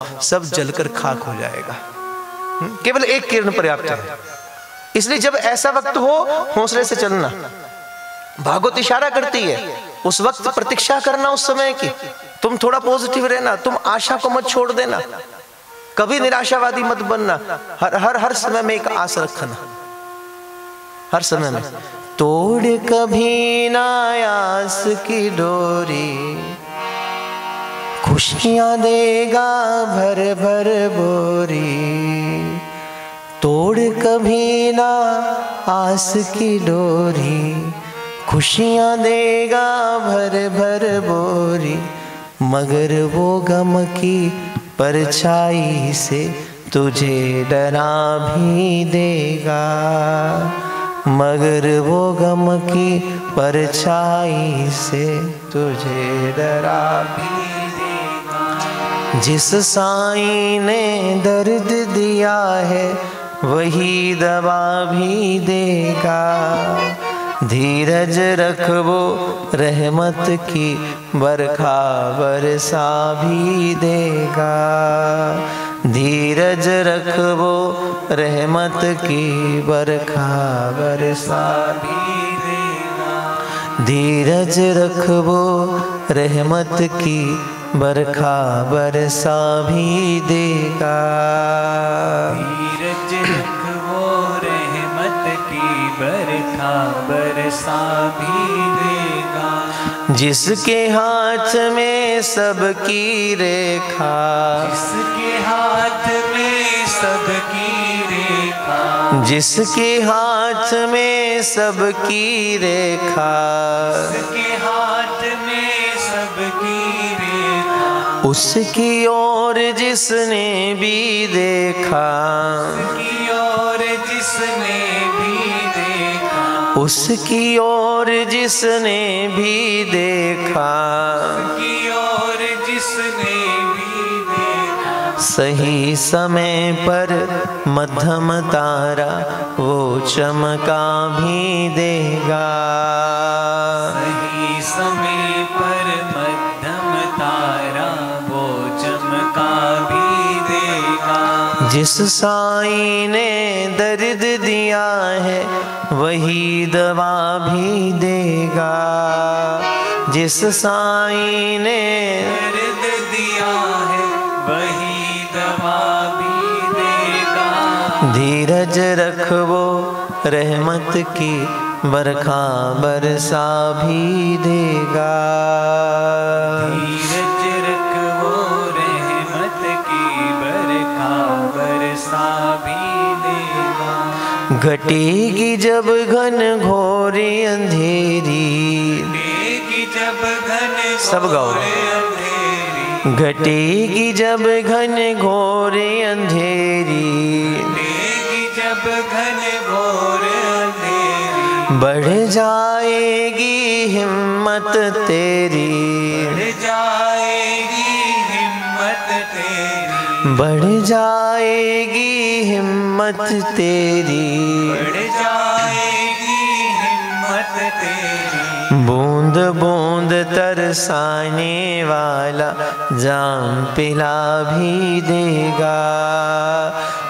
सब जलकर खाक हो जाएगा। केवल एक किरण पर्याप्त है। इसलिए जब ऐसा वक्त हो, हौसले से चलना। भागवत इशारा करती है उस वक्त प्रतीक्षा करना, उस समय की। तुम थोड़ा पॉजिटिव रहना, तुम आशा को मत छोड़ देना, कभी निराशावादी मत बनना। हर समय में एक आस रखना, हर समय में। तोड़ कभी ना आस की डोरी, खुशियां देगा भर भर बोरी। तोड़ कभी ना आस की डोरी, खुशियां देगा भर भर बोरी। मगर वो गम की परछाई से तुझे डरा भी देगा। मगर वो गम की परछाई से तुझे डरा भी देगा। जिस साईं ने दर्द दिया है वही दवा भी देगा। धीरज रख वो रहमत की बरखा बरसा भी देगा। धीरज रख वो रहमत की बरखा बरसा भी देगा। धीरज रख वो रहमत की बरखा बरसा भी देगा। धीरज रख वो रहमत की बरखा बरसा भी देगा। जिसके हाथ में सबकी रेखा, जिसके हाथ में सबकी रेखा, जिसके हाथ में सबकी रेखा, जिसके हाथ में सबकी रेखा, उसकी ओर जिसने भी देखा, उसकी ओर जिसने भी देखा, उसकी ओर जिसने भी देखा, उसकी ओर जिसने भी देखा। सही समय पर मध्यम तारा वो चमका भी देगा। सही समय पर मध्यम तारा वो चमका भी देगा। जिस साईं ने दर्द दिया है वही दवा भी देगा। जिस साईं ने दर्द दिया है वही दवा भी देगा। धीरज रख वो रहमत की बरखा बरसा भी देगा। धीरज रख वो रहमत की बरखा बरसा भी देगा। घटेगी जब घन घोरी अंधेरी, घटेगी जब घन सब गाओ। अंधेरी, घटेगी जब घन घोरी अंधेरी, घटेगी जब घन घोर अंधेरी, बढ़ जाएगी हिम्मत तेरी, बढ़ जाएगी हिम्मत तेरी, बढ़ जाएगी हिम्मत तेरी। बढ़ जाएगी हिम्मत तेरी। बूंद बूंद तरसाने वाला जाम पिला भी देगा।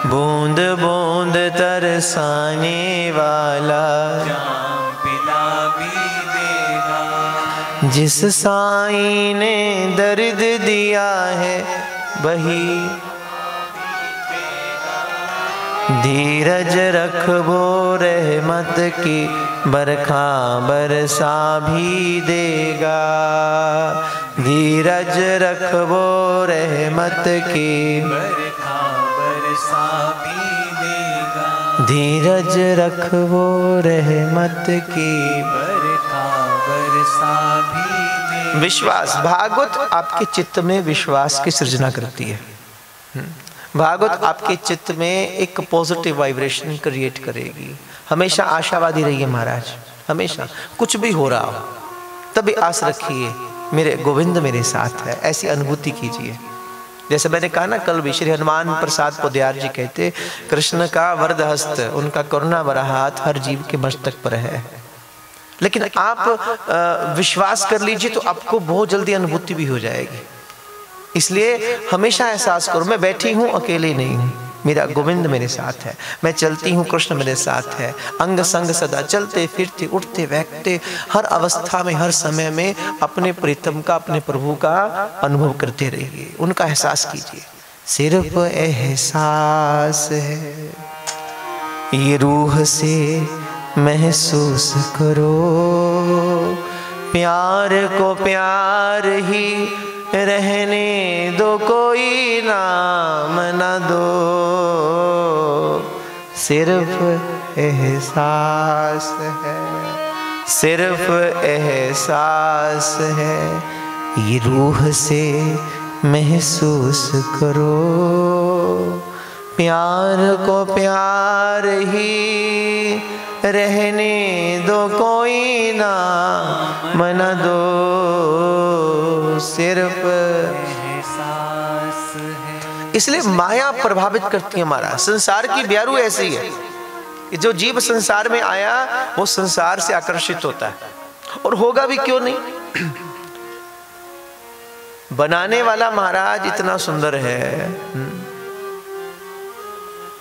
बूंद बूंद तरसाने वाला जाम पिला भी देगा। जिस साईं ने दर्द दिया है वही धीरज रख वो रहमत की बरखा बरसा भी देगा। धीरज रख वो रहमत की बरखा बरसा भी देगा। धीरज रख वो रहमत की बरखा बरसा भी देगा। विश्वास। भागवत आपके चित्त में विश्वास की सृजना करती है। भागवत आपके चित्त में एक पॉजिटिव वाइब्रेशन क्रिएट करेगी। हमेशा आशावादी रहिए महाराज, हमेशा कुछ भी हो रहा हो तभी आस रखिए मेरे गोविंद मेरे साथ है, ऐसी अनुभूति कीजिए। जैसे मैंने कहा ना कल भी, श्री हनुमान प्रसाद पोद्यार जी कहते कृष्ण का वरद हस्त, उनका करुणा भरा हाथ हर जीव के मस्तक पर है। लेकिन आप विश्वास कर लीजिए तो आपको बहुत जल्दी अनुभूति भी हो जाएगी। इसलिए हमेशा एहसास करो, मैं बैठी हूँ अकेले नहीं हूँ, मेरा गोविंद मेरे साथ है, मैं चलती हूँ कृष्ण मेरे साथ है। अंग संग सदा चलते फिरते उठते बैठते हर अवस्था में हर समय में अपने प्रीतम का अपने प्रभु का अनुभव करते रहिए, उनका एहसास कीजिए। सिर्फ एहसास है ये रूह से महसूस करो, प्यार को प्यार ही रहने दो, कोई नाम न दो। सिर्फ एहसास है, सिर्फ एहसास है ये रूह से महसूस करो, प्यार को प्यार ही रहने दो, कोई नाम न दो। सिर्फ एहसास है। इसलिए माया प्रभावित करती है हमारा। संसार की ब्यारू ऐसी है कि जो जीव संसार में आया वो संसार से आकर्षित होता है, और होगा भी क्यों नहीं। बनाने वाला महाराज इतना सुंदर है,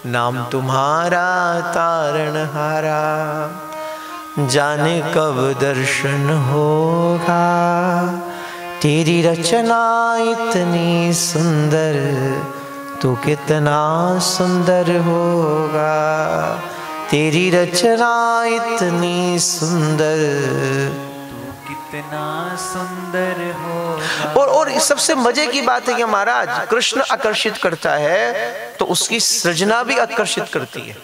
नाम तुम्हारा तारणहारा, जाने कब दर्शन होगा, तेरी रचना इतनी सुंदर, तू कितना सुंदर होगा, तेरी रचना इतनी सुंदर, कितना सुंदर होगा। और सबसे मजे की बात है कि महाराज कृष्ण आकर्षित करता है तो उसकी सृजना भी आकर्षित करती है।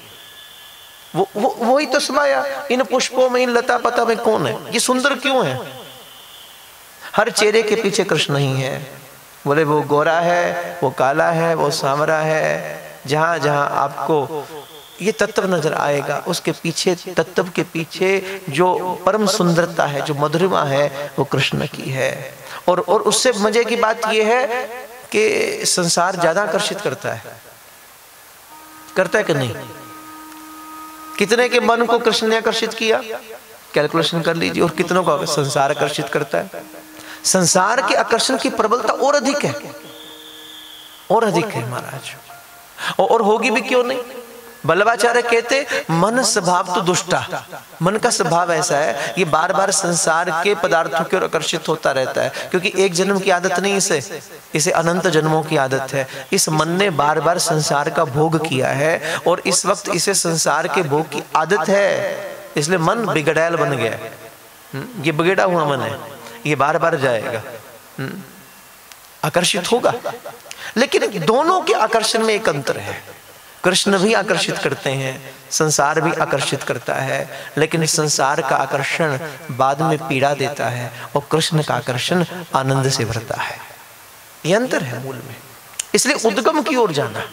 वही तो समाया इन पुष्पों में, इन लता पता में कौन है, ये सुंदर क्यों है। हर चेहरे के पीछे कृष्ण नहीं है, बोले वो गोरा है, वो काला है, वो सांवरा है, जहां जहां आपको ये तत्व नजर आएगा उसके पीछे, तत्व के पीछे जो परम सुंदरता है, जो मधुरिमा है, वो कृष्ण की है। और उससे मजे की बात यह है कि संसार ज्यादा आकर्षित करता है कि नहीं। कितने के मन को कृष्ण ने आकर्षित किया, कैलकुलेशन कर लीजिए, और कितनों को संसार आकर्षित करता है। संसार के आकर्षण की प्रबलता और अधिक है, और अधिक है महाराज, और होगी भी क्यों नहीं। बल्लभाचार्य कहते मन स्वभाव तो दुष्टा, मन का स्वभाव ऐसा है ये बार बार संसार के पदार्थों की ओर आकर्षित होता रहता है, क्योंकि एक जन्म की आदत नहीं, इसे अनंत जन्मों की आदत है। इस मन ने बार बार संसार का भोग किया है और इस वक्त इसे संसार के भोग की आदत है, इसलिए मन बिगड़ैल बन गया। ये बिगड़ा हुआ मन है, ये बार बार जाएगा, आकर्षित होगा। लेकिन दोनों के आकर्षण में एक अंतर है, कृष्ण भी आकर्षित करते हैं, संसार भी आकर्षित करता है, लेकिन संसार का आकर्षण बाद में पीड़ा देता है और कृष्ण का आकर्षण आनंद से भरता है। यह अंतर है मूल में, इसलिए उद्गम की ओर जाना।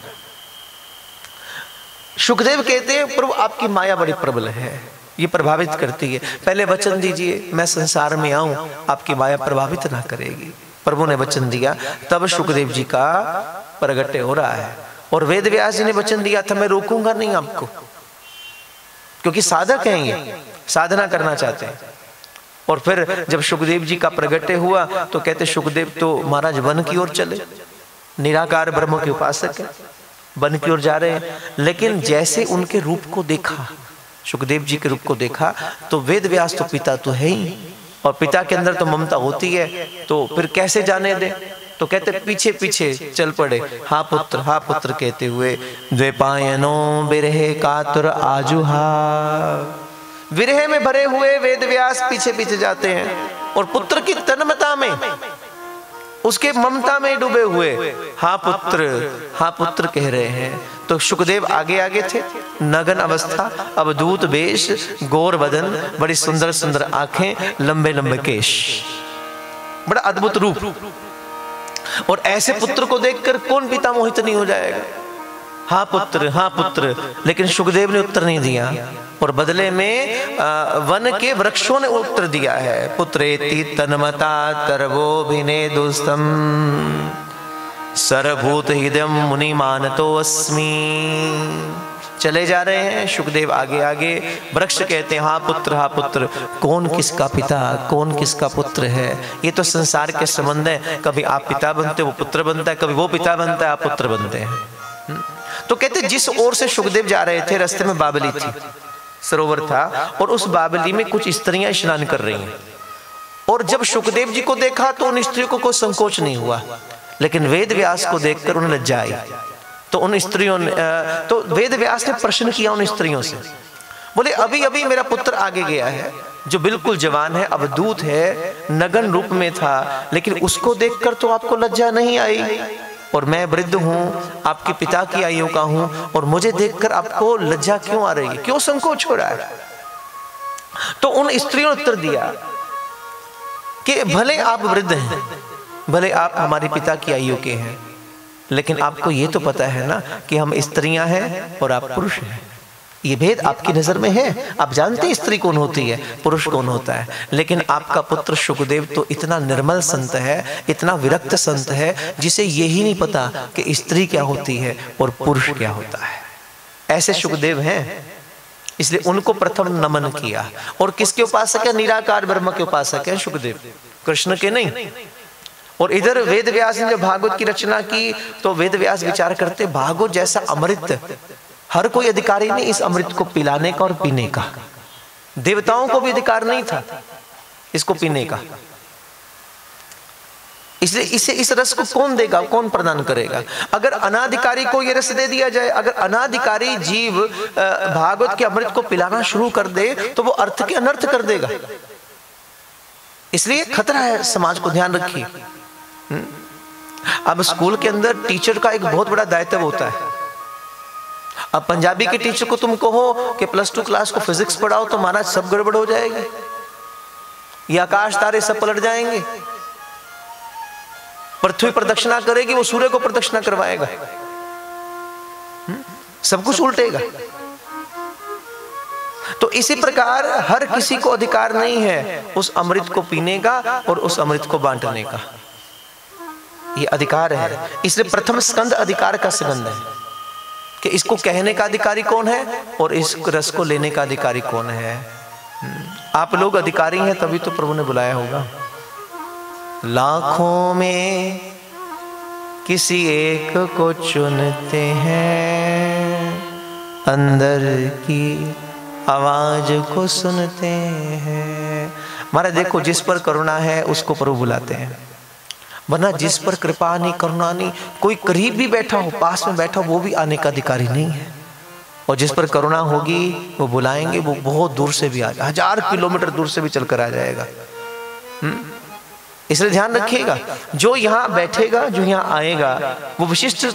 सुखदेव कहते हैं प्रभु आपकी माया बड़ी प्रबल है, ये प्रभावित करती है, पहले वचन दीजिए मैं संसार में आऊं, आपकी माया प्रभावित ना करेगी। प्रभु ने वचन दिया, तब सुखदेव जी का प्रगट्य हो रहा है। और वेद व्यास जी ने वचन दिया था मैं रोकूंगा नहीं आपको, क्योंकि साधक हैं ये, साधना करना चाहते हैं। और फिर जब सुखदेव जी का प्रगट्य हुआ तो कहते सुखदेव तो महाराज वन की ओर चले, निराकार ब्रह्म के उपासक है, वन की ओर जा रहे हैं। लेकिन जैसे उनके रूप को देखा, सुखदेव जी के रूप को देखा, तो वेद व्यास तो पिता तो है ही, और पिता के अंदर तो ममता होती है, तो फिर कैसे जाने दे। तो कहते पीछे पीछे चल पड़े, हा पुत्र कहते हुए, द्वैपायनो बिरहे कातुर आजुहा। विरह में भरे हुए वेद व्यास पीछे पीछे जाते हैं और पुत्र की तन्मयता में, उसके ममता में डूबे हुए हा पुत्र कह रहे हैं। तो सुखदेव आगे आगे थे, नगन अवस्था, अवधूत वेश, गोर बदन, बड़ी सुंदर सुंदर आंखें, लंबे लंबे केश, बड़ा अद्भुत रूप। और ऐसे पुत्र को देखकर कौन पिता मोहित नहीं हो जाएगा। हाँ पुत्र, लेकिन सुखदेव ने उत्तर नहीं दिया, और बदले में वन के वृक्षों ने उत्तर दिया है, पुत्रेति तन्मता तरवोभिनेदुस्तम सर्वभूत हृदयम मुनि मानतो अस्मि। चले जा रहे हैं, सुखदेव आगे आगे। वृक्ष कहते हैं हाँ पुत्र, कौन किसका पिता, कौन किसका पुत्र है, ये तो संसार के संबंध है। कभी आप पिता बनते वो पुत्र बनता है, कभी वो पिता बनता है आप पुत्र बनते हैं। तो कहते जिस ओर से सुखदेव जा रहे थे रास्ते में बावली थी, सरोवर था, और उस बावली में कुछ स्त्रियां स्नान कर रही हैं। और जब सुखदेव जी को देखा तो उन स्त्रियों को कोई संकोच नहीं हुआ, लेकिन वेद व्यास को देखकर उन्हें लज्जा आई। तो उन स्त्रियों ने तो वेद व्यास ने प्रश्न किया उन स्त्रियों से, बोले अभी अभी मेरा पुत्र आगे गया है जो बिल्कुल जवान है, अवधूत है, नगन रूप में था, लेकिन उसको देखकर तो आपको लज्जा नहीं आई, और मैं वृद्ध हूं, आपके पिता की आयु का हूं, और मुझे देखकर आपको लज्जा क्यों आ रही है, क्यों संकोच हो रहा है? तो उन स्त्रियों ने उत्तर दिया कि भले आप वृद्ध हैं, भले आप हमारे पिता की आयु के हैं, लेकिन आपको ये तो पता है ना कि हम स्त्रियां हैं और आप पुरुष हैं। ये भेद आपकी नजर में है, आप जानते हैं स्त्री कौन होती है, पुरुष कौन होता है। लेकिन आपका पुत्र सुखदेव तो इतना निर्मल संत है, इतना विरक्त संत है, जिसे यही नहीं पता कि स्त्री क्या होती है और पुरुष क्या होता है। ऐसे सुखदेव हैं, इसलिए उनको प्रथम नमन किया। और किसके उपासक है? निराकार ब्रह्म के उपासक है सुखदेव, कृष्ण के नहीं। और इधर वेद व्यास ने जब भागवत की रचना की तो वेद व्यास विचार करते भागवत जैसा अमृत हर कोई अधिकारी नहीं इस अमृत को पिलाने का और पीने का। देवताओं को भी अधिकार नहीं था इसको पीने का, इसलिए इसे इस रस को कौन देगा, कौन प्रदान करेगा? अगर अनाधिकारी को यह रस दे दिया जाए, अगर अनाधिकारी जीव भागवत के अमृत को पिलाना शुरू कर दे तो वो अर्थ के अनर्थ कर देगा। इसलिए खतरा है, समाज को ध्यान रखिए। अब स्कूल के अंदर टीचर का एक बहुत बड़ा दायित्व होता है। अब पंजाबी के टीचर को तुम कहो कि +2 क्लास को फिजिक्स पढ़ाओ तो महाराज सब गड़बड़ हो जाएगी, ये आकाश तारे सब पलट जाएंगे, पृथ्वी प्रदक्षिणा करेगी वो सूर्य को प्रदक्षिणा करवाएगा, सब कुछ उल्टेगा। तो इसी प्रकार हर किसी को अधिकार नहीं है उस अमृत को पीने का और उस अमृत को बांटने का, ये अधिकार है। इसलिए प्रथम स्कंद अधिकार का संबंध है कि इसको कहने का अधिकारी कौन है और इस रस को लेने का अधिकारी कौन है। आप लोग अधिकारी हैं तभी तो प्रभु ने बुलाया होगा। लाखों में किसी एक को चुनते हैं, अंदर की आवाज को सुनते हैं। महाराज देखो जिस पर करुणा है उसको प्रभु बुलाते हैं, वरना जिस पर कृपा नहीं करुणा नहीं, कोई करीब भी बैठा हो पास में बैठा हो वो भी आने का अधिकारी नहीं है। और जिस पर करुणा होगी वो बुलाएंगे, वो बहुत दूर से भी आ जाए, 1000 किलोमीटर दूर से भी चलकर आ जाएगा। इसलिए ध्यान रखिएगा, जो यहाँ बैठेगा जो यहाँ आएगा वो विशिष्ट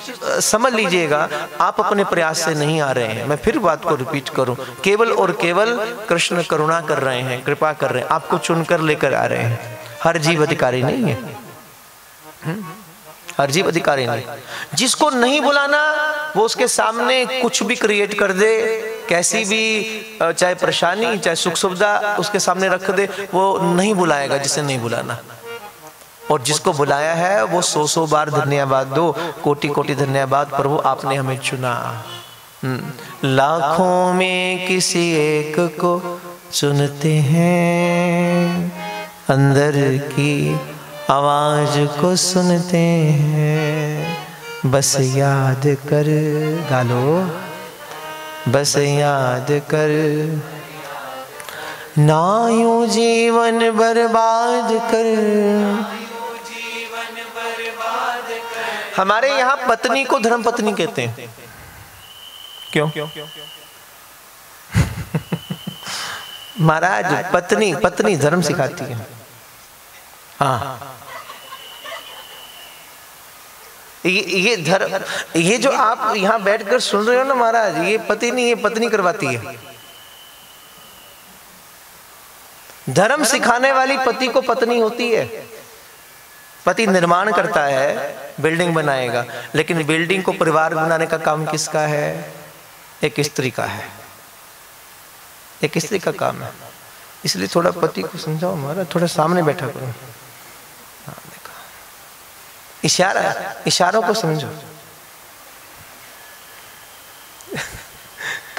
समझ लीजिएगा आप अपने प्रयास से नहीं आ रहे हैं। मैं फिर बात को रिपीट करूं, केवल और केवल कृष्ण करुणा कर रहे हैं, कृपा कर रहे हैं, आपको चुनकर लेकर आ रहे हैं। हर जीव अधिकारी नहीं है, हर जीव अधिकारी नहीं। जिसको नहीं बुलाना वो उसके सामने कुछ भी क्रिएट कर दे, कैसी भी चाहे परेशानी चाहे सुख सुविधा उसके सामने रख दे, वो नहीं बुलाएगा जिसे नहीं बुलाना। और जिसको बुलाया है वो 100 बार धन्यवाद दो, कोटि कोटि धन्यवाद प्रभु आपने हमें चुना। लाखों में किसी एक को चुनते हैं, अंदर की आवाज को सुनते हैं। बस याद कर, गालो बस याद कर, ना यूं जीवन बर्बाद कर। हमारे यहाँ पत्नी को धर्म पत्नी कहते हैं, क्यों? महाराज पत्नी पत्नी धर्म सिखाती है। हाँ ये धर्म, ये जो आप यहाँ बैठकर सुन रहे हो ना महाराज, ये पति नहीं, ये पत्नी करवाती है। धर्म सिखाने वाली पति को पत्नी होती है। पति निर्माण करता है, बिल्डिंग बनाएगा, लेकिन बिल्डिंग को परिवार बनाने का काम किसका है? एक स्त्री का है, एक स्त्री का काम है। इसलिए थोड़ा पति को समझाओ महाराज, थोड़ा सामने बैठा करो। हाँ देखो, इशारों को समझो।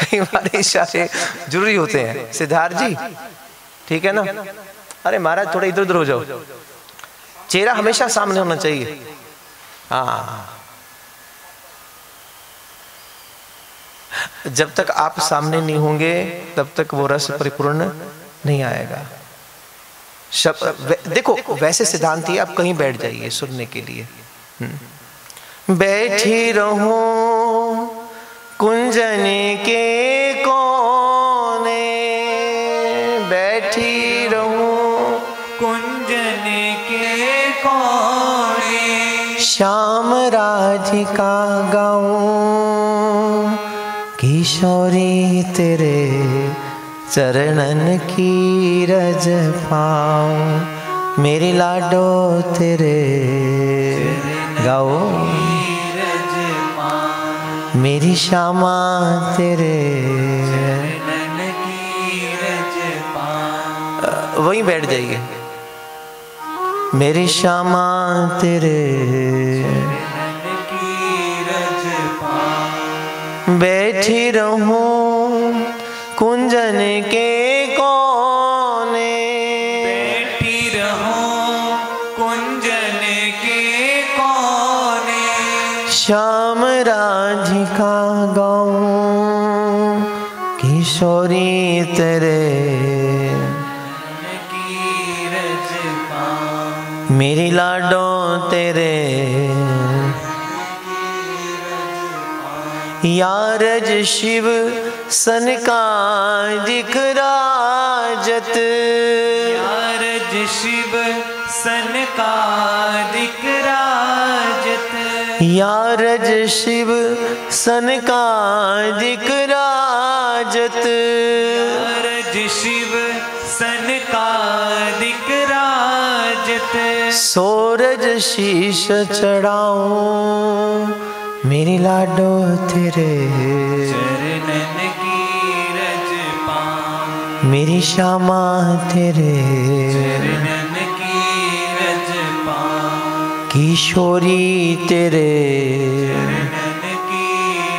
कई बार इशारे जरूरी होते हैं। सिद्धार्थ जी ठीक है ना, अरे महाराज थोड़ा इधर उधर हो जाओ, चेहरा हमेशा सामने होना चाहिए। हाँ, जब तक आप सामने नहीं होंगे तब तक वो रस परिपूर्ण नहीं आएगा। देखो वैसे सिद्धांत ही, आप कहीं बैठ जाइए सुनने के लिए। बैठी रहूं कुंजन के कोने, बैठी रहूं कुंजन के कोने, श्याम राधिका गाऊं, किशोरी तेरे चरणन की रज पाऊं, मेरी लाडो तेरे गाओ, मेरी श्यामा तेरे वहीं बैठ जाइए। मेरी श्यामा तेरे बैठी रहूं कुंजन के कोने, बैठी रहूं कुंजन के कोने, श्याम राधिका गाऊं, किशोरी तेरे मेरी लाडो तेरे, यारज शिव सनकादिक राजत, यारज शिव सनकादिक राजत, यारज शिव सनकादिक राजत, यारज शिव सनकादिक राजत, सोरज शीश चढ़ाऊं, मेरी लाडो तेरे चरणन की रज पाऊं, मेरी श्यामा तेरे चरणन की रज पाऊं, किशोरी तेरे चरणन की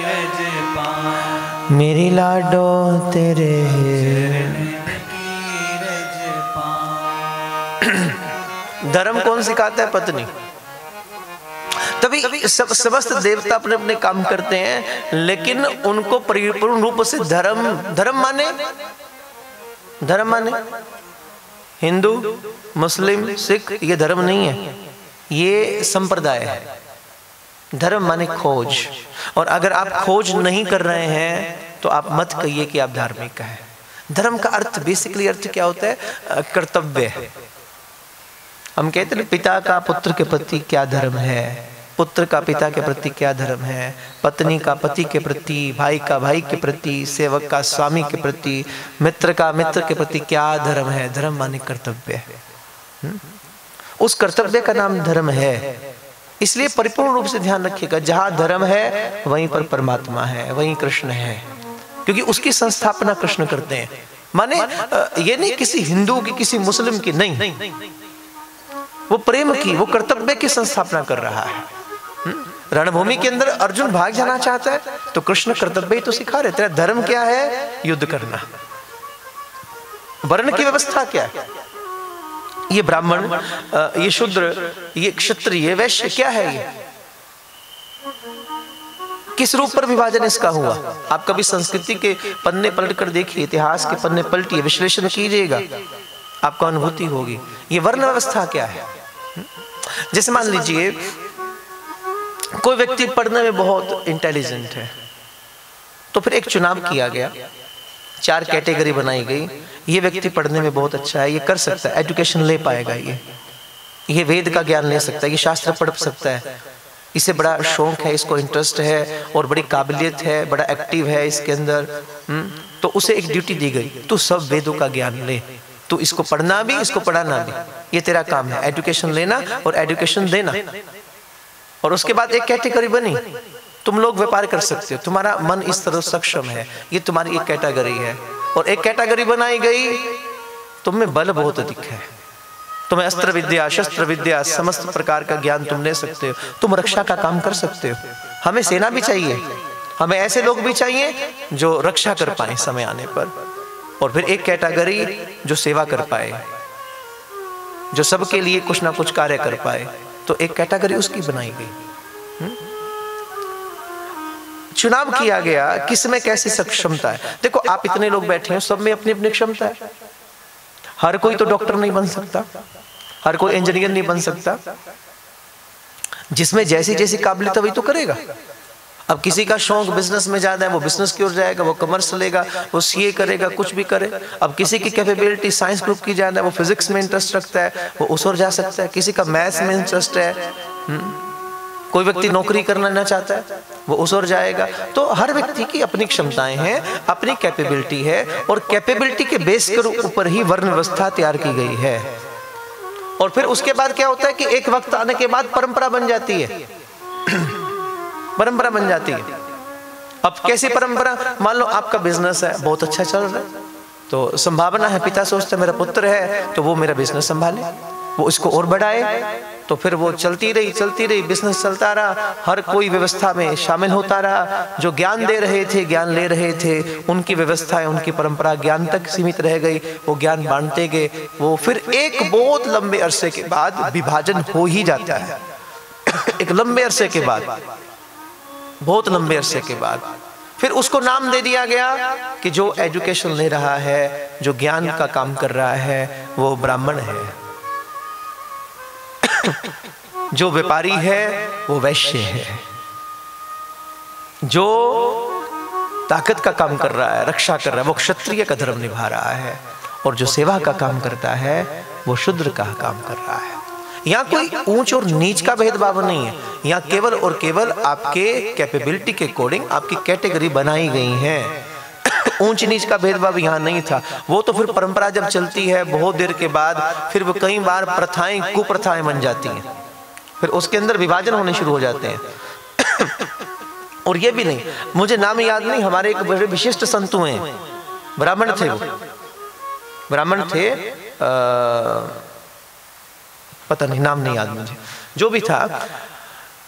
रज पाऊं, मेरी लाडो तेरे। चरणन की रज पाऊं। धर्म कौन सिखाता है? पत्नी। तभी समस्त देवता अपने अपने काम करते हैं, लेकिन उनको परिपूर्ण रूप से धर्म माने हिंदू मुस्लिम सिख, ये धर्म नहीं है, ये संप्रदाय है। धर्म माने खोज, और अगर आप खोज नहीं कर रहे हैं तो आप मत कहिए कि आप धार्मिक हैं। धर्म का अर्थ बेसिकली अर्थ क्या होता है? कर्तव्य। हम कहते हैं पिता का पुत्र के प्रति क्या धर्म है, पुत्र का पिता के प्रति क्या धर्म है, पत्नी का पति के प्रति, भाई का भाई के प्रति, सेवक का स्वामी के प्रति, मित्र का मित्र के प्रति क्या धर्म है। धर्म माने कर्तव्य है। उस कर्तव्य का नाम धर्म है। इसलिए परिपूर्ण रूप से ध्यान रखिएगा, जहां धर्म है वहीं पर परमात्मा है, वहीं कृष्ण है, क्योंकि उसकी संस्थापना कृष्ण करते हैं। माने ये नहीं किसी हिंदू की किसी मुस्लिम की, नहीं, वो प्रेम की, वो कर्तव्य की संस्थापना कर रहा है। रणभूमि के अंदर अर्जुन भाग जाना चाहता है तो कृष्ण कर्तव्य ही तो सिखा रहे। तेरा धर्म क्या है? युद्ध करना। वर्ण की व्यवस्था क्या है? ये ब्राह्मण, ये शूद्र, ये क्षत्रिय, वैश्य, क्या है ये? किस रूप पर विभाजन इसका हुआ? आप कभी संस्कृति के पन्ने पलट कर देखिए, इतिहास के पन्ने पलटिए, विश्लेषण कीजिएगा, आपको अनुभूति होगी। ये वर्ण व्यवस्था क्या है? जैसे मान लीजिए कोई व्यक्ति पढ़ने में बहुत इंटेलिजेंट है, तो फिर एक चुनाव किया गया, 4 कैटेगरी बनाई गई। ये व्यक्ति पढ़ने में बहुत अच्छा है, ये कर सकता है, एजुकेशन ले पाएगा, ये वेद का ज्ञान ले सकता है, ये शास्त्र पढ़ सकता है, इसे बड़ा शौक है, इसको इंटरेस्ट है और बड़ी काबिलियत है, बड़ा एक्टिव है इसके अंदर। तो उसे एक ड्यूटी दी गई, तू सब वेदों का ज्ञान ले, तू इसको पढ़ना भी, इसको पढ़ाना भी, ये तेरा काम है, एजुकेशन लेना और एजुकेशन देना। और उसके बाद एक कैटेगरी बनी, तुम लोग व्यापार कर सकते हो, तुम्हारा मन इस तरह सक्षम है, ये तुम्हारी एक कैटेगरी है। और एक कैटेगरी बनाई गई, तुम में बल बहुत अधिक है, तुम्हें अस्त्र विद्या, शस्त्र विद्या, समस्त प्रकार का ज्ञान तुम ले सकते हो, तुम रक्षा का काम कर सकते हो, हमें सेना भी चाहिए, हमें ऐसे लोग भी चाहिए जो रक्षा कर पाए समय आने पर, और फिर एक कैटेगरी जो सेवा कर पाए, जो सबके लिए कुछ ना कुछ कार्य कर पाए, तो एक कैटेगरी उसकी बनाई गई। चुनाव किया गया किस में कैसी सक्षमता है। देखो आप इतने लोग बैठे हैं, सब में अपनी अपनी क्षमता है। हर कोई तो डॉक्टर नहीं बन सकता, हर कोई इंजीनियर नहीं बन सकता। जिसमें जैसी जैसी काबिलियत है वही तो करेगा। अब किसी का शौक बिजनेस में ज्यादा है, वो बिजनेस की ओर जाएगा, वो कॉमर्स लेगा, वो सीए करेगा, कुछ भी करे। अब किसी की कैपेबिलिटी साइंस ग्रुप की ज्यादा है, वो फिजिक्स में इंटरेस्ट रखता है, वो उस ओर जा सकता है। किसी का मैथ्स में इंटरेस्ट है, कोई व्यक्ति नौकरी करना ना चाहता है, वो उस ओर जाएगा। तो हर व्यक्ति की अपनी क्षमताएं हैं, अपनी कैपेबिलिटी है, और कैपेबिलिटी के बेस के ऊपर ही वर्ण व्यवस्था तैयार की गई है। और फिर उसके बाद क्या होता है कि एक वक्त आने के बाद परंपरा बन जाती है। परंपरा बन जाती है। अब कैसी परंपरा? मान लो आपका बिजनेस है, बहुत अच्छा चल रहा है, तो संभावना है, पिता सोचते मेरा पुत्र है तो वो मेरा बिजनेस संभाले, वो इसको और बढ़ाए। तो फिर वो चलती रही, बिजनेस चलता रहा, हर कोई व्यवस्था में शामिल होता रहा। जो ज्ञान दे रहे थे, ज्ञान ले रहे थे, उनकी व्यवस्थाएं, उनकी परंपरा ज्ञान तक सीमित रह गई। वो ज्ञान बांटते गए, वो फिर एक बहुत लंबे अरसे के बाद विभाजन हो ही जाता है। एक लंबे अरसे के बाद, बहुत लंबे अरसे के बाद फिर उसको नाम दे दिया गया कि जो एजुकेशन ले रहा है, जो ज्ञान का काम कर रहा है, वो ब्राह्मण है। जो व्यापारी है वो वैश्य है। जो ताकत का काम कर रहा है, रक्षा कर रहा है, वो क्षत्रिय का धर्म निभा रहा है। और जो सेवा का काम करता है वो शूद्र का काम कर रहा है। यहाँ कोई ऊंच और नीच का भेदभाव नहीं है। यहाँ केवल और केवल आपके कैपेबिलिटी के अकॉर्डिंग आपकी कैटेगरी बनाई गई है। ऊंच नीच का भेदभाव यहाँ नहीं था। वो तो फिर परंपरा जब चलती है बहुत देर के बाद, फिर वो कई बार प्रथाएं, कुप्रथाएं बन जाती हैं, फिर उसके अंदर विभाजन होने शुरू हो जाते हैं। और ये भी नहीं, मुझे नाम याद नहीं, हमारे एक बड़े विशिष्ट संत हुए हैं, ब्राह्मण थे, वो ब्राह्मण थे, पता नहीं, नाम नहीं याद मुझे, जो भी था।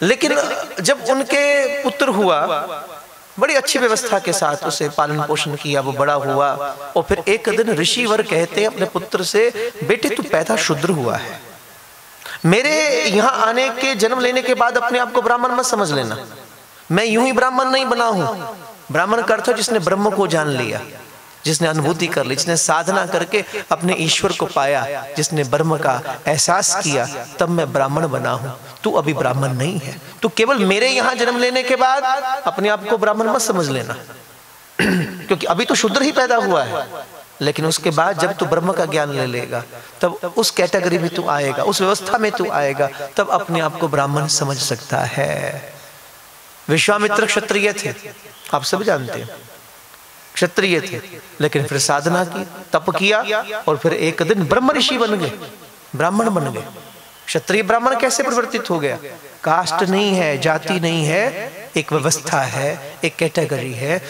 लेकिन जब उनके पुत्र हुआ, बड़ी अच्छी व्यवस्था के साथ उसे पालन पोषण किया, वो बड़ा हुआ। और फिर एक दिन ऋषिवर कहते हैं अपने पुत्र से, बेटे तू पैदा शूद्र हुआ है, मेरे यहाँ आने के, जन्म लेने के बाद अपने आप को ब्राह्मण मत समझ लेना। मैं यूं ही ब्राह्मण नहीं बना हूं। ब्राह्मण का अर्थ है जिसने ब्रह्म को जान लिया, जिसने अनुभूति कर ली, जिसने साधना करके अपने ईश्वर को पाया, जिसने ब्रह्म का एहसास किया, तब मैं ब्राह्मण बना हूं। तू अभी ब्राह्मण नहीं है। तू केवल मेरे यहाँ जन्म लेने के बाद अपने आप को ब्राह्मण मत समझ लेना, क्योंकि अभी तो शूद्र ही पैदा हुआ है। लेकिन उसके बाद जब तू ब्रह्म का ज्ञान ले लेगा, तब उस कैटेगरी में तू आएगा, उस व्यवस्था में तू आएगा, तब अपने आप को ब्राह्मण समझ सकता है। विश्वामित्र क्षत्रिय थे, आप सब जानते हैं, क्षत्रिय थे, लेकिन फिर साधना की, तप किया, और फिर एक दिन ब्रह्म ऋषि बन गए, ब्राह्मण बन गए। क्षत्रिय ब्राह्मण कैसे परिवर्तित हो गया? कास्ट नहीं है, जाति नहीं है, एक व्यवस्था है, एक कैटेगरी है।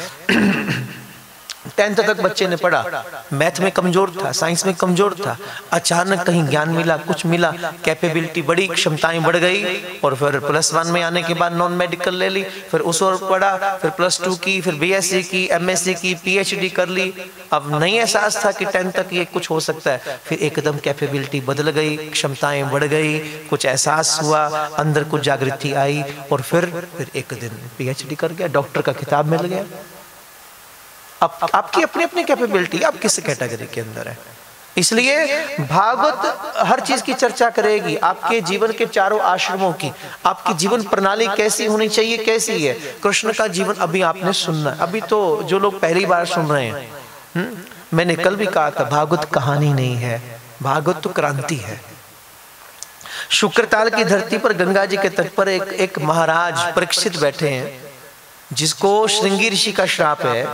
10th तक बच्चे ने पढ़ा, मैथ में कमजोर था, साइंस में कमजोर था, अचानक कहीं ज्ञान मिला, कुछ मिला, कैपेबिलिटी बढ़ी, क्षमताएं बढ़ गई, और फिर +1 में आने के बाद नॉन मेडिकल ले ली, फिर उस और पढ़ा, फिर +2 की, फिर BSc की, MSc की, PhD कर ली। अब नहीं एहसास था कि 10th तक ये कुछ हो सकता है, फिर एकदम कैपेबिलिटी बदल गई, क्षमताएं बढ़ गई, कुछ एहसास हुआ, अंदर कुछ जागृति आई, और फिर एक दिन PhD कर गया, डॉक्टर का खिताब मिल गया। अब आपकी अपनी अपनी कैपेबिलिटी, आप किस कैटेगरी के अंदर है। इसलिए भागवत हर चीज की चर्चा करेगी, आपके जीवन के चारों आश्रमों की, आपकी जीवन प्रणाली कैसी होनी चाहिए, कैसी है। कृष्ण का जीवन अभी आपने सुनना, अभी तो जो लोग पहली बार सुन रहे हैं, मैंने कल भी कहा था, भागवत कहानी नहीं है, भागवत तो क्रांति है। शुक्रताल की धरती पर गंगा जी के तट पर एक महाराज परीक्षित बैठे हैं, जिसको श्रृंगी ऋषि का श्राप है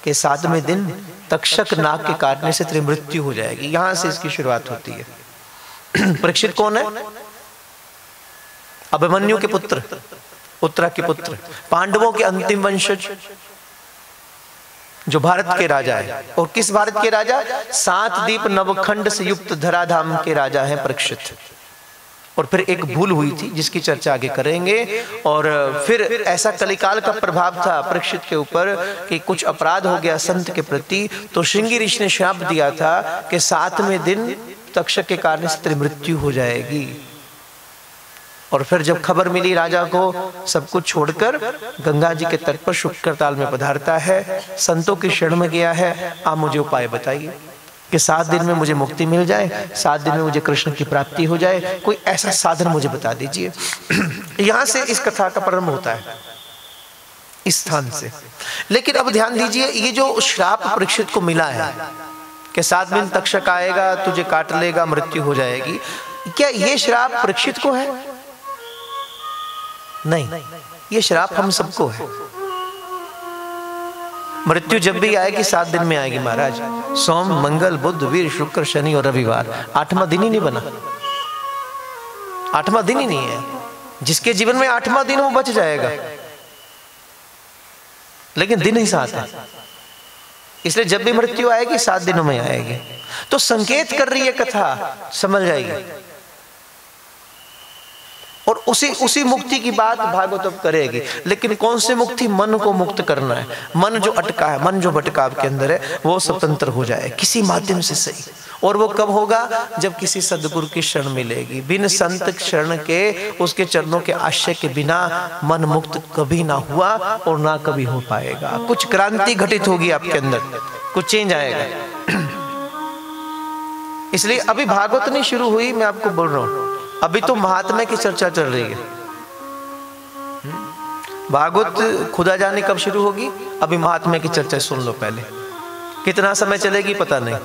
कि 7वें दिन तक्षक नाग के काटने से तेरी मृत्यु हो जाएगी। यहां से इसकी शुरुआत होती है। परीक्षित कौन है? अभिमन्यु के पुत्र, उत्तरा के पुत्र, पांडवों के अंतिम वंशज, जो भारत के राजा है। और किस भारत के राजा? 7 द्वीप नवखंड से युक्त धराधाम के राजा हैं परीक्षित। और फिर एक भूल हुई थी जिसकी चर्चा आगे करेंगे। और फिर ऐसा कलिकाल का प्रभाव था परीक्षित के ऊपर कि कुछ अपराध हो गया संत के प्रति, तो श्रृंगी ऋषि ने श्राप दिया था कि 7वें दिन तक्षक के कारण तेरी मृत्यु हो जाएगी। और फिर जब खबर मिली राजा को, सब कुछ छोड़कर गंगा जी के तट पर शुक्रताल में पधारता है, संतों की शरण में गया है। आप मुझे उपाय बताइए कि 7 दिन में मुझे मुक्ति मिल जाए, 7 दिन में मुझे कृष्ण की प्राप्ति हो जाए, कोई ऐसा साधन मुझे बता दीजिए। यहां से इस कथा का प्रारंभ होता है, इस स्थान से। लेकिन अब ध्यान दीजिए, ये जो श्राप परीक्षित को मिला है कि 7 दिन तक्षक आएगा, तुझे काट लेगा, मृत्यु हो जाएगी, क्या ये श्राप परीक्षित को है? नहीं, ये श्राप हम सबको है। मृत्यु जब भी आएगी 7 दिन में आएगी महाराज। सोम, मंगल, बुध, वीर, शुक्र, शनि और रविवार, 8वां दिन ही नहीं बना, 8वां दिन ही नहीं है। जिसके जीवन में 8वां दिन वो बच जाएगा, लेकिन दिन ही 7 है। इसलिए जब भी मृत्यु आएगी 7 दिनों में आएगी। तो संकेत कर रही है कथा, समझ जाएगी। और उसी मुक्ति की बात भागवत अब करेगी। लेकिन कौन सी मुक्ति? मन को मुक्त करना है। मन जो अटका है, मन जो भटकाव के अंदर है, वो स्वतंत्र हो जाए किसी माध्यम से सही। और वो कब होगा? जब किसी सदगुरु की शरण मिलेगी। बिन संत शरण के, उसके चरणों के आश्रय के बिना मन मुक्त कभी ना हुआ और ना कभी हो पाएगा। कुछ क्रांति घटित होगी आपके अंदर, कुछ चेंज आएगा। इसलिए अभी भागवत नहीं शुरू हुई, मैं आपको बोल रहा हूं, अभी तो महात्मा की चर्चा चल रही है। भागवत खुदा जाने कब शुरू होगी, अभी महात्मा की चर्चा सुन लो पहले। कितना समय चलेगी पता नहीं।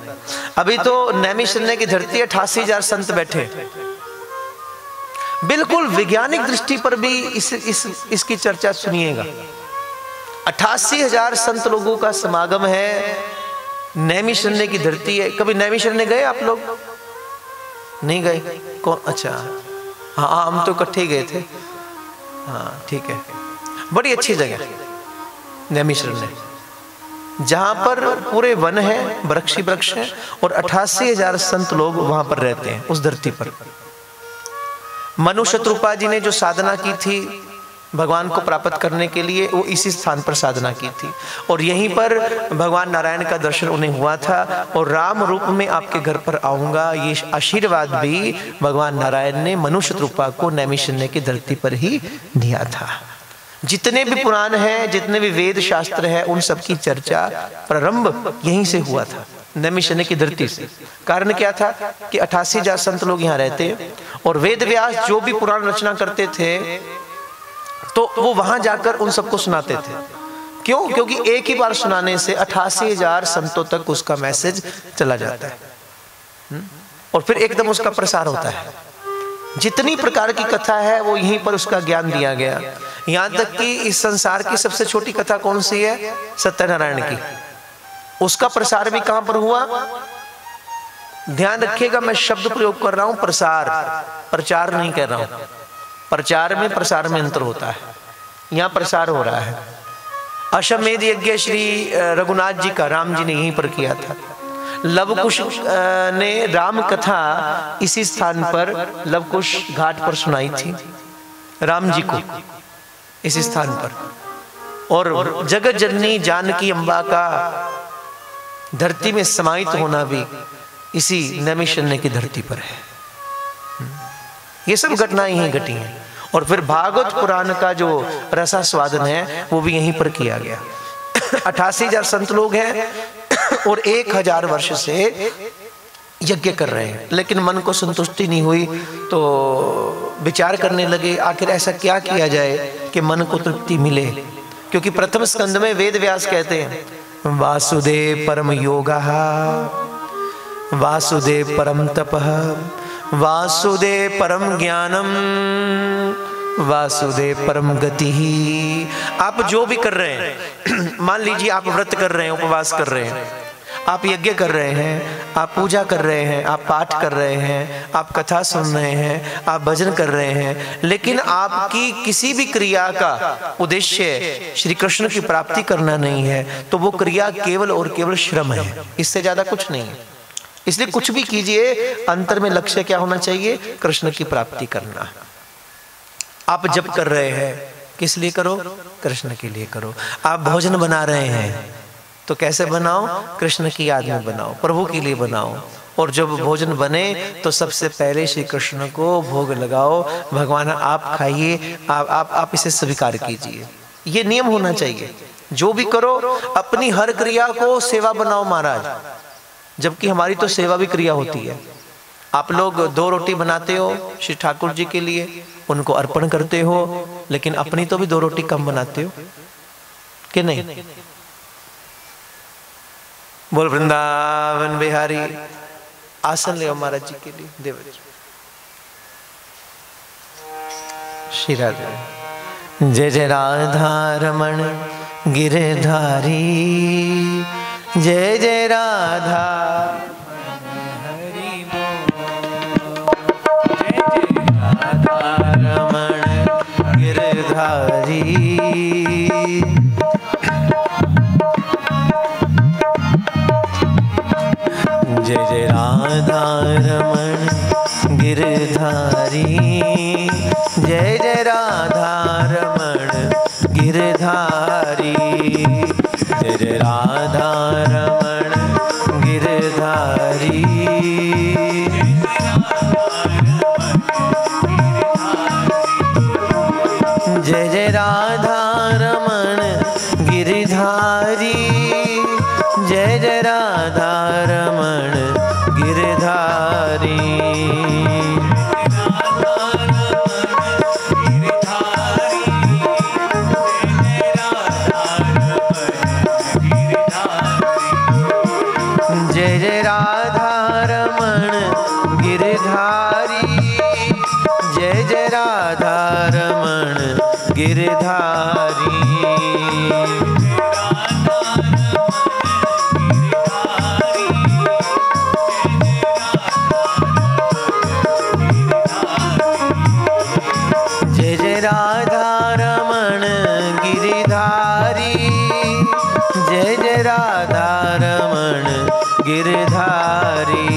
अभी तो नैमिषारण्य की धरती 88,000 संत बैठे। बिल्कुल वैज्ञानिक दृष्टि पर भी इसकी चर्चा सुनिएगा। 88,000 संत लोगों का समागम है, नैमिषारण्य की धरती है। कभी नैमिषारण्य गए आप लोग? नहीं गए? कौन? अच्छा, हाँ, हम तो इकट्ठे गए थे। हाँ ठीक है, बड़ी अच्छी जगह नैमिषारण्य, जहां पर पूरे वन है, वृक्ष ही वृक्ष है, और 88,000 संत लोग वहां पर रहते हैं उस धरती पर। मनु शत्रुपा जी ने जो साधना की थी भगवान को प्राप्त करने के लिए, वो इसी स्थान पर साधना की थी। और यहीं पर भगवान नारायण का दर्शन उन्हें हुआ था। और राम रूप में आपके घर पर आऊंगा, ये आशीर्वाद भी भगवान नारायण ने मनु शत्रुपा को नैमिषारण्य की धरती पर ही दिया था। जितने भी पुराण हैं, जितने भी वेद शास्त्र है, उन सब की चर्चा प्रारंभ यहीं से हुआ था, नैमिषारण्य की धरती से। कारण क्या था कि 88,000 संत लोग यहाँ रहते, और वेद व्यास जो भी पुराण रचना करते थे तो वो वहां जाकर उन सबको सुनाते थे। क्यों? क्योंकि एक ही बार सुनाने से 88,000 संतों तक उसका मैसेज चला जाता है, और फिर एकदम उसका प्रसार होता है। जितनी प्रकार की कथा है वो यहीं पर उसका ज्ञान दिया गया। यहां तक कि इस संसार की सबसे छोटी कथा कौन सी है? सत्यनारायण की। उसका प्रसार भी कहां पर हुआ? ध्यान रखिएगा, मैं शब्द प्रयोग कर रहा हूं प्रसार, प्रचार नहीं कर रहा हूं। प्रचार में प्रसार में अंतर होता है। यहां प्रसार हो रहा है। अश्वमेध यज्ञ श्री रघुनाथ जी का राम जी ने यहीं पर किया था। लवकुश ने राम कथा इसी स्थान पर लवकुश घाट पर सुनाई थी राम जी को, इसी स्थान पर। और जगत जननी जानकी अम्बा का धरती में समाहित होना भी इसी नैमिषारण्य की धरती पर है। ये सब घटनाएं यहीं घटी हैं। और फिर भागवत पुराण का जो रसास्वादन है वो भी यहीं पर किया गया। 88,000 संत लोग हैं और 1000 वर्ष से यज्ञ कर रहे हैं, लेकिन मन को संतुष्टि नहीं हुई, तो विचार करने लगे आखिर ऐसा क्या किया जाए कि मन को तृप्ति मिले। क्योंकि प्रथम स्कंद में वेद व्यास कहते हैं वासुदेव परम योगः, वासुदेव परम तपः, वासुदेव परम ज्ञानम, वासुदेव परम गति। आप जो भी कर रहे हैं, मान लीजिए आप व्रत कर रहे हैं, उपवास कर रहे हैं, आप यज्ञ कर रहे हैं, आप पूजा कर रहे हैं, आप पाठ कर रहे हैं, आप कथा सुन रहे हैं, आप भजन कर रहे हैं, लेकिन आपकी किसी भी क्रिया का उद्देश्य श्री कृष्ण की प्राप्ति करना नहीं है, तो वो क्रिया केवल और केवल श्रम है, इससे ज्यादा कुछ नहीं है। इसलिए कुछ भी कीजिए, अंतर में लक्ष्य क्या होना चाहिए? कृष्ण की प्राप्ति करना। आप जप कर रहे हैं, किस लिए करो? कृष्ण के लिए करो। आप भोजन बना रहे हैं तो कैसे बनाओ? कृष्ण की याद में बनाओ, प्रभु के लिए बनाओ। और जब भोजन बने तो सबसे पहले श्री कृष्ण को भोग लगाओ। भगवान आप खाइए, आप इसे स्वीकार कीजिए। ये नियम होना चाहिए। जो भी करो अपनी हर क्रिया को सेवा बनाओ महाराज, जबकि हमारी तो सेवा भी क्रिया होती है। आप लोग 2 रोटी बनाते हो श्री ठाकुर जी के लिए, उनको अर्पण करते हो, लेकिन अपनी तो भी 2 रोटी कम बनाते हो कि नहीं? बोल वृंदावन बिहारी। आसन ले महाराज जी के लिए। देव श्री राधे। जय जय राधा रमण गिरधारी, जय जय राधा हरि बोल। जय जय राधा रमण गिरधारी, जय जय राधा रमण गिरधारी, जय जय राधा रमण गिरधारी, जय जय राधा रमण गिरधारी, जय जय राधा रमण गिरधारी, जय जय राधा रमण गिरधारी, जय जय राधा रमण गिरधारी, जय जय राधा रमण गिरधारी, जय जय राधा रमण गिरधारी, जय जय राधा रमण गिरधारी।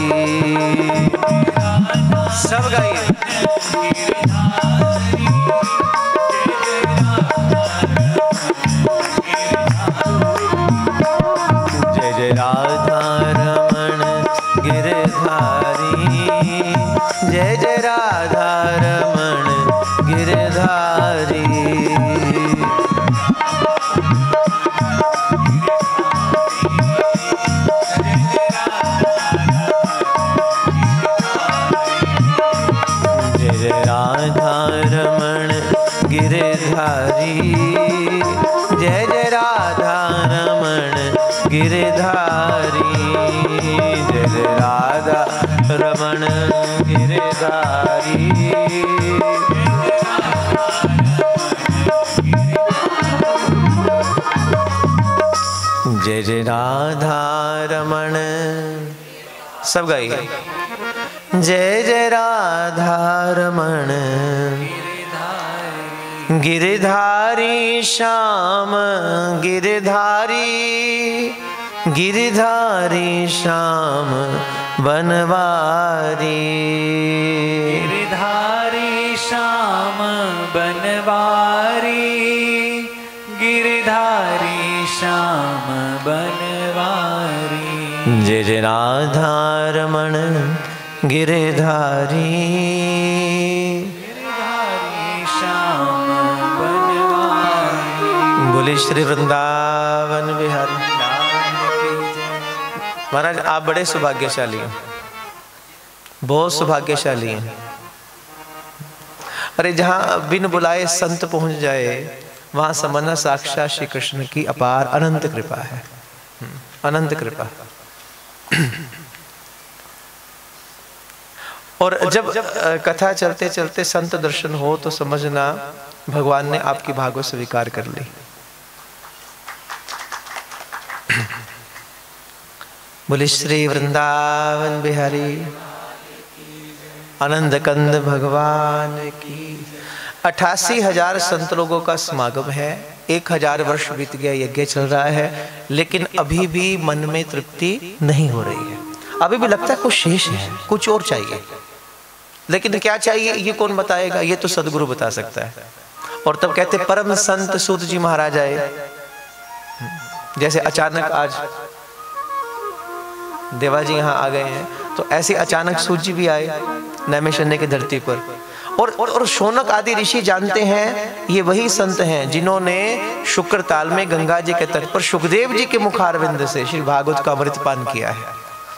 सब गाइए। जय जय राधा रमण गिरधारी, जय जय राधा रमण गिरधारी, जय जय राधा रमण गिरधारी, जय जय राधा रमण गिरधारी, जय जय राधा रमण गिरधारी, जय जय राधा रमण। सब गाइए। जय जय राधा रमण गिरधारी, श्याम गिरधारी, गिरधारी श्याम बनवारी, गिरधारी श्याम बनवारी, गिरधारी श्याम बनवारी, जय जय राधा रमण गिरधारी, गिरधारी श्याम बनवारी। बोले श्री वृंदावन बिहारी। महाराज आप बड़े सौभाग्यशाली हैं, बहुत सौभाग्यशाली हैं। अरे जहाँ बिन बुलाए संत पहुंच जाए वहां समझना साक्षात श्री कृष्ण की अपार अनंत कृपा है, अनंत कृपा। और जब कथा चलते चलते संत दर्शन हो तो समझना भगवान ने आपकी भागो स्वीकार कर ली। बोले श्री वृंदावन बिहारी आनंद कंद भगवान की। 88,000 संत लोगों का समागम है। 1000 वर्ष बीत गया, यज्ञ चल रहा है, लेकिन अभी भी मन में तृप्ति नहीं हो रही है। अभी भी लगता है कुछ शेष है, कुछ और चाहिए, लेकिन क्या चाहिए ये कौन बताएगा, ये तो सदगुरु बता सकता है। और तब कहते परम संत सूत जी महाराज आए। जैसे अचानक आज देवा जी यहाँ आ गए हैं, तो ऐसे अचानक सूत जी भी आए नैमिषारण्य की धरती पर। और शौनक आदि ऋषि जानते हैं ये वही संत हैं जिन्होंने शुक्र ताल में गंगा जी के तट पर सुखदेव जी के मुखारविंद से श्री भागवत का अमृतपान किया है।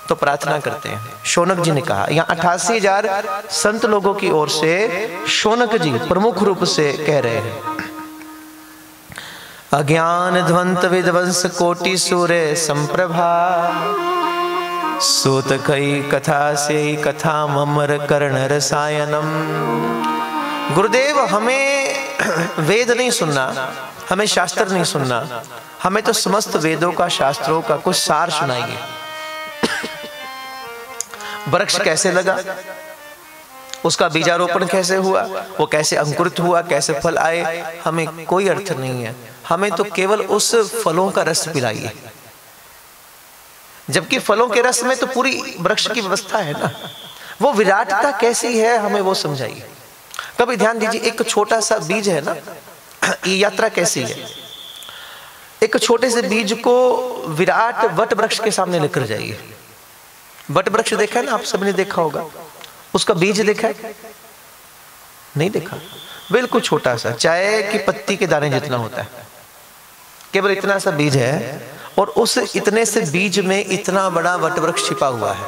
तो प्रार्थना करते हैं। शौनक जी ने कहा, यहाँ 88,000 संत लोगों की ओर से शौनक जी प्रमुख रूप से कह रहे हैं। अज्ञान ध्वंत विध्वंस कोटि सूर्य संप्रभा, सूत कई कथा से कथा ममर कर्ण रसायनम। गुरुदेव हमें वेद नहीं सुनना, हमें शास्त्र नहीं सुनना, हमें तो समस्त वेदों का शास्त्रों का कुछ सार सुनाइए। वृक्ष कैसे लगा, उसका बीजारोपण कैसे हुआ, वो कैसे अंकुरित हुआ, कैसे फल आए, हमें कोई अर्थ नहीं है। हमें तो केवल उस फलों का रस पिलाइए, जबकि फलों के रस में तो पूरी वृक्ष की व्यवस्था है ना। वो विराटता कैसी है हमें वो समझाइए। कभी ध्यान दीजिए, एक छोटा सा बीज है ना, ये यात्रा कैसी है। एक छोटे से बीज को विराट वट वृक्ष के सामने लेकर जाइए। वट वृक्ष देखा है ना, आप सबने देखा होगा। उसका बीज देखा है? नहीं देखा। बिल्कुल छोटा सा, चाय की पत्ती के दाने जितना होता है, केवल इतना सा बीज है, और उस इतने से बीज में इतना बड़ा वट वृक्ष छिपा हुआ है।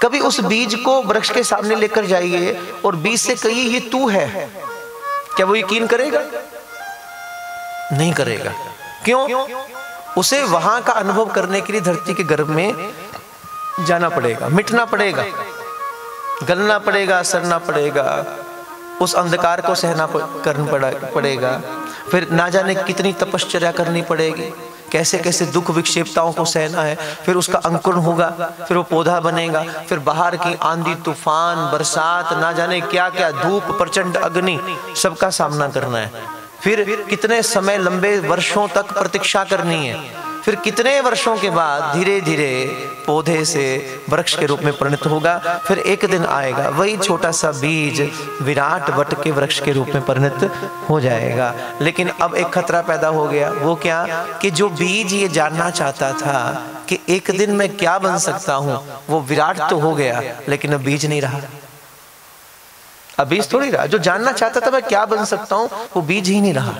कभी उस बीज को वृक्ष के सामने लेकर जाइए और बीज से कहिए ये तू है, क्या वो यकीन करेगा? नहीं करेगा। क्यों? उसे वहां का अनुभव करने के लिए धरती के गर्भ में जाना पड़ेगा, मिटना पड़ेगा, गलना पड़ेगा, सड़ना पड़ेगा, उस अंधकार को सहना करना पड़ेगा, फिर ना जाने कितनी तपश्चर्या करनी पड़ेगी, कैसे कैसे दुख विक्षेपताओं को सहना है, फिर उसका अंकुरण होगा, फिर वो पौधा बनेगा, फिर बाहर की आंधी तूफान बरसात ना जाने क्या क्या, धूप प्रचंड अग्नि, सबका सामना करना है। फिर कितने समय लंबे वर्षों तक प्रतीक्षा करनी है, फिर कितने वर्षों के बाद धीरे धीरे पौधे से वृक्ष के रूप में परिणत होगा, फिर एक दिन आएगा वही छोटा सा बीज विराट वट के वृक्ष के रूप में परिणत हो जाएगा। लेकिन अब एक खतरा पैदा हो गया। वो क्या? कि जो बीज ये जानना चाहता था कि एक दिन मैं क्या बन सकता हूं, वो विराट तो हो गया लेकिन अब बीज नहीं रहा। अब बीज थोड़ी रहा। जो जानना चाहता था मैं क्या बन सकता हूं, वो बीज ही नहीं रहा।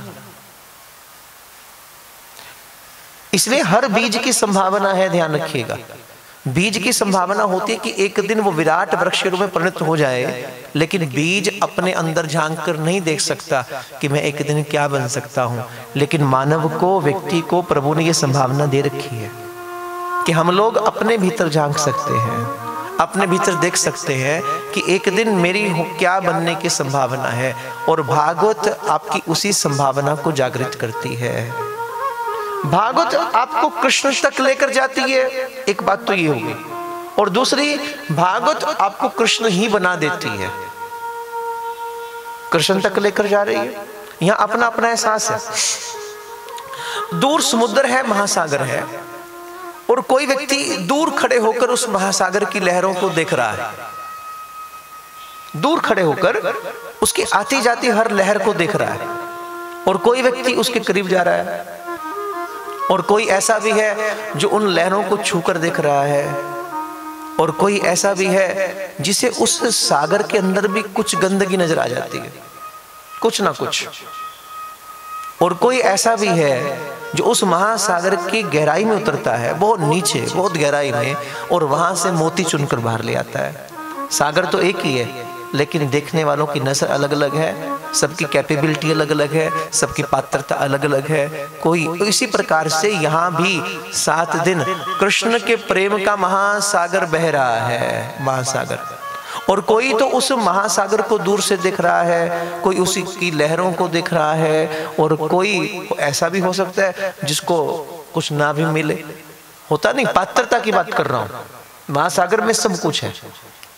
इसलिए हर बीज की संभावना है, ध्यान रखिएगा। बीज की संभावना होती है कि एक दिन वो विराट वृक्ष के रूप में परिणत हो जाए, लेकिन बीज अपने अंदर झांक कर नहीं देख सकता कि मैं एक दिन क्या बन सकता हूं। लेकिन मानव को, व्यक्ति को प्रभु ने यह संभावना दे रखी है कि हम लोग अपने भीतर झांक सकते हैं, अपने भीतर देख सकते हैं कि एक दिन मेरी क्या बनने की संभावना है। और भागवत आपकी उसी संभावना को जागृत करती है। भागवत आपको कृष्ण तक लेकर जाती है, एक बात तो ये होगी, और दूसरी भागवत आपको कृष्ण ही बना देती है। कृष्ण तक लेकर जा रही है। यहां अपना अपना एहसास है। दूर समुद्र है, महासागर है, और कोई व्यक्ति दूर खड़े होकर उस महासागर की लहरों को देख रहा है। दूर खड़े होकर उसकी आती जाती हर लहर को देख रहा है, और कोई व्यक्ति उसके करीब जा रहा है, और कोई ऐसा भी है जो उन लहरों को छूकर देख रहा है, और कोई ऐसा भी है जिसे उस सागर के अंदर भी कुछ गंदगी नजर आ जाती है, कुछ ना कुछ। और कोई ऐसा भी है जो उस महासागर की गहराई में उतरता है, बहुत नीचे, बहुत गहराई में, और वहां से मोती चुनकर बाहर ले आता है। सागर तो एक ही है, लेकिन देखने वालों की नजर अलग अलग है, सबकी कैपेबिलिटी अलग अलग है, सबकी पात्रता अलग अलग है। कोई इसी प्रकार से यहाँ भी 7 दिन कृष्ण के प्रेम का महासागर बह रहा है, महासागर। और कोई तो उस महासागर को दूर से देख रहा है, कोई उसी की लहरों को देख रहा है, और कोई ऐसा भी हो सकता है जिसको कुछ ना भी मिले। होता नहीं, पात्रता की बात कर रहा हूं। महासागर में सब कुछ है।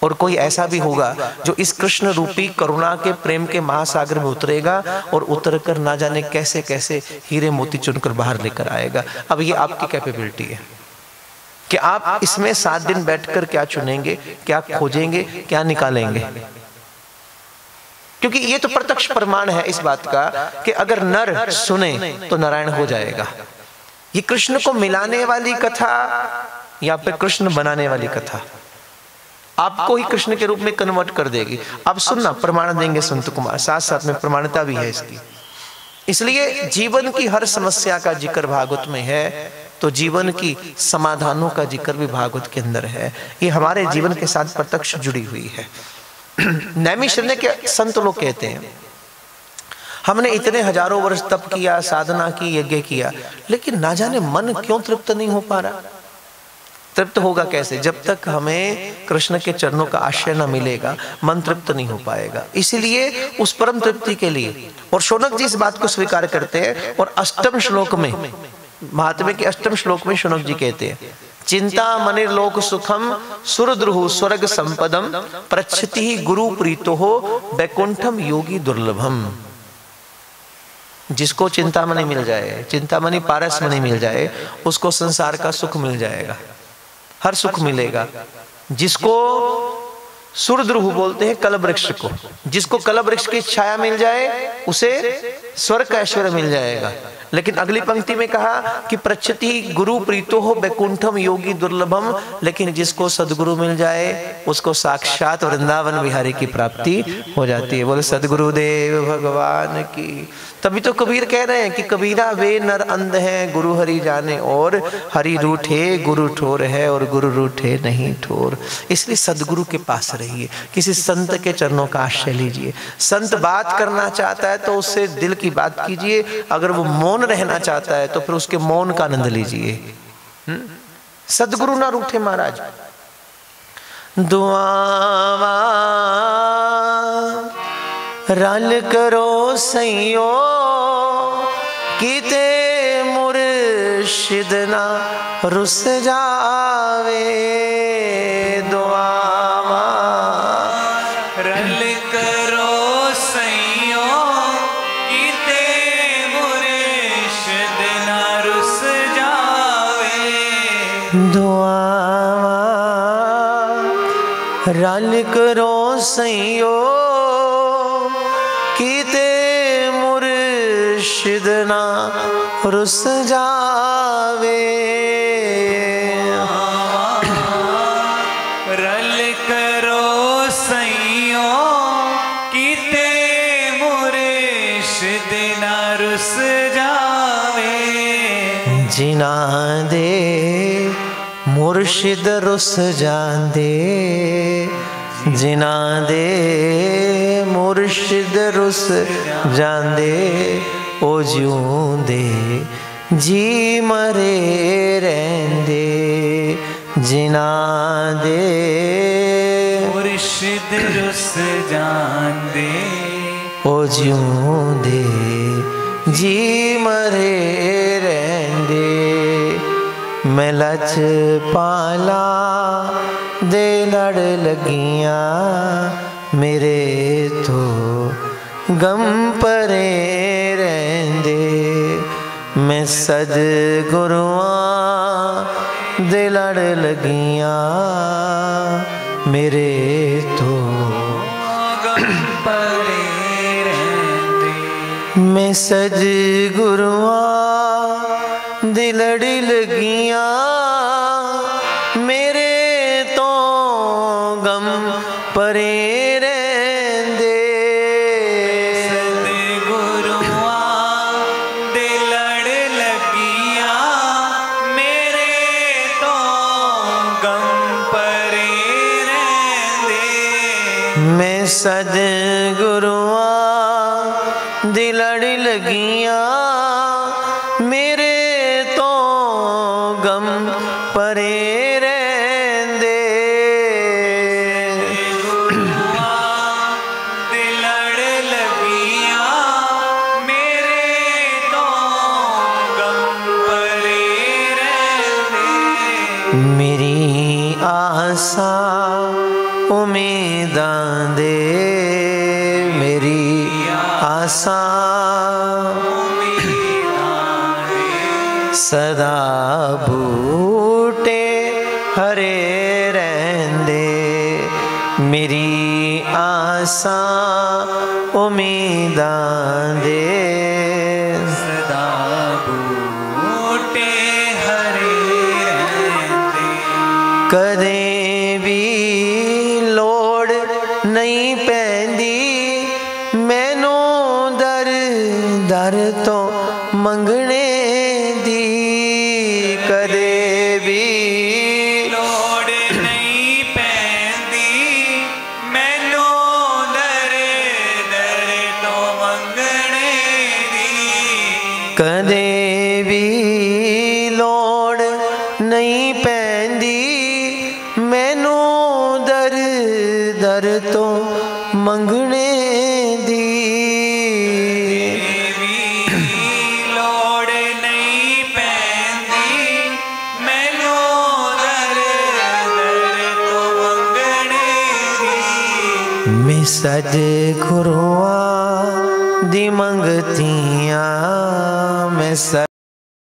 और कोई ऐसा भी होगा जो इस कृष्ण रूपी करुणा के प्रेम के महासागर में उतरेगा, और उतरकर ना जाने कैसे कैसे हीरे मोती चुनकर बाहर लेकर आएगा। अब ये आपकी कैपेबिलिटी है। कि आप इसमें 7 दिन बैठकर क्या चुनेंगे, क्या खोजेंगे, क्या निकालेंगे। क्योंकि ये तो प्रत्यक्ष प्रमाण है इस बात का कि अगर नर सुने तो नारायण हो जाएगा। ये कृष्ण को मिलाने वाली कथा या फिर कृष्ण बनाने वाली कथा आपको ही कृष्ण के रूप में कन्वर्ट कर देगी। अब सुनना, प्रमाण देंगे संत कुमार, साथ साथ में प्रमाणता भी है इसकी। इसलिए जीवन की हर समस्या का जिक्र भागवत में है, तो जीवन की समाधानों का जिक्र भी भागवत के अंदर है। ये हमारे जीवन के साथ प्रत्यक्ष जुड़ी हुई है। नैमिषारण्य के संत लोग कहते हैं हमने इतने हजारों वर्ष तप किया, साधना की, यज्ञ किया, लेकिन ना जाने मन क्यों तृप्त नहीं हो पा रहा। तृप्त होगा कैसे? जब तक हमें कृष्ण के चरणों का आश्रय न मिलेगा मन तृप्त नहीं हो पाएगा। इसीलिए उस परम तृप्ति के लिए, और शौनक जी इस बात को स्वीकार करते हैं, और अष्टम श्लोक में, महात्म्य के अष्टम श्लोक में शौनक जी कहते हैं, चिंता मनिर्लोक सुखम सुरद्रुहु स्वर्ग संपदम प्रच्छति गुरु प्रीतो हो वैकुंठम योगी दुर्लभम। जिसको चिंतामणि मिल जाए, चिंतामणि पारसमणि मिल जाए, उसको संसार का सुख मिल जाएगा, हर सुख मिलेगा। जिसको सुरद्रुहु बोलते हैं कल वृक्ष को, जिसको कल वृक्ष की छाया मिल जाए उसे स्वर्ग का ऐश्वर्य मिल जाएगा। लेकिन अगली पंक्ति में कहा कि प्रच्छति गुरु प्रीतो हो वैकुंठम योगी दुर्लभम, लेकिन जिसको सदगुरु मिल जाए उसको साक्षात वृंदावन बिहारी की प्राप्ति हो जाती है। बोले सदगुरुदेव भगवान की। तभी तो कबीर कह रहे हैं कि कबीरा वे नर अंध हैं गुरु हरि जाने, और हरि रूठे गुरु ठोर है और गुरु रूठे नहीं ठोर। इसलिए सदगुरु के पास रहिए, किसी संत के चरणों का आश्रय लीजिए। संत बात करना चाहता है तो उससे दिल की बात कीजिए, अगर वो मौन रहना चाहता है तो फिर उसके मौन का आनंद लीजिए। सदगुरु ना रूठे महाराज। दुआवा रल करो सैयो कीते मुर्शिद ना रुस जावे। दुआवा रल करो सैयो कीते मुर्शिद ना रुस जावे। दुआवा रल करो सैयो कीते मुर्शिद ना रुस जावे। रल करो सैयो कीते मुर्शिद ना रुस जावे। जिना दे मुर्शिद रुस जांदे, जिना दे मुर्शिद रुस जांदे, ओ जिऊंदे जी मरे रहंदे। जिना दे मुर्शिद रुस जांदे, ओ जिऊंदे जी मरे रहंदे। मैं लच पाला दे लड़ लगियां, मेरे तो गम परे रहंदे। मैं सद गुरुआं दे लड़ लगियां, मेरे तो गम परे रहंदे। मैं सद गुरुआं दे लड़ लगियां, मेरे तो गम परे रहंदे। सतगुरुआं दे लड़ लगियां, मेरे तो गम परे रहंदे। मैं सद गुरुआं दे लड़ लगियां, मेरे तो गम परे रहंदे। दे लड़ लगियां, मेरे तो गम परे रहंदे। मेरी आसा उम्मीदां दे, मेरी आसा सदा बूटे हरे रहंदे मेरी आसां उम्मीदां दे सदा बूटे हरे रहंदे कदे भी लोड़ नहीं पैंदी मैनू दर दर तो मंगने दी कदे भी लोड़ नहीं पैंदी मैनू दर दर तो मंगने दी कदे भी लोड़ नहीं पैंदी मैनू दर दर तो मंगने दी लोड़ नहीं पैंदी मैनू दर दर तो मंगने दी मैं सदगुरुआ दी मंगतियां मैं